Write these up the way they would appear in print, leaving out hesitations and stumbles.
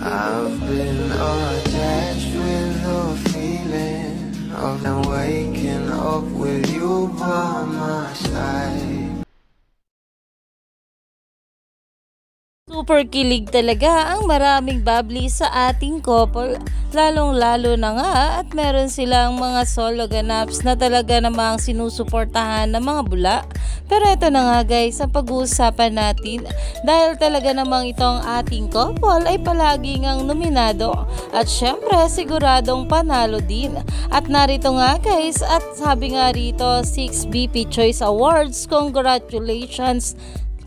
I've been attached with the feeling of them waking up with you by my side. Super kilig talaga ang maraming bubbly sa ating couple, lalong-lalo na nga at meron silang mga solo ganaps na talaga namang sinusuportahan ng mga bula. Pero ito na nga guys, ang pag-uusapan natin dahil talaga namang itong ating couple ay palagi ngang nominado at syempre siguradong panalo din. At narito nga guys, at sabi nga rito 6 BP Choice Awards, congratulations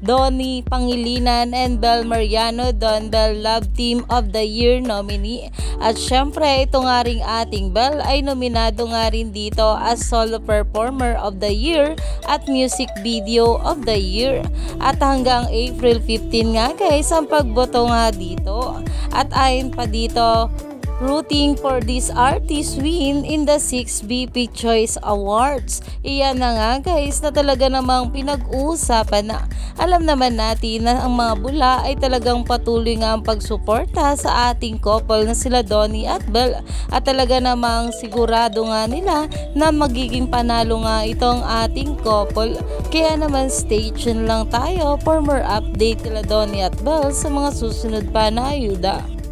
Donnie Pangilinan and Bel Mariano, Don Bell Love Team of the Year nominee. At syempre ito nga ring ating Bel ay nominado nga rin dito as Solo Performer of the Year at Music Video of the Year. At hanggang April 15 nga guys ang pagboto nga dito. At ayon pa dito, rooting for this artist win in the 6 BP Choice Awards. Iyan na nga guys na talaga namang pinag-uusapan na. Alam naman natin na ang mga bula ay talagang patuloy nga ang pagsuporta sa ating couple na sila Donnie at Bel. At talaga namang sigurado nga nila na magiging panalo nga itong ating couple. Kaya naman stay tuned lang tayo for more update nila Donnie at Bel sa mga susunod pa na ayuda.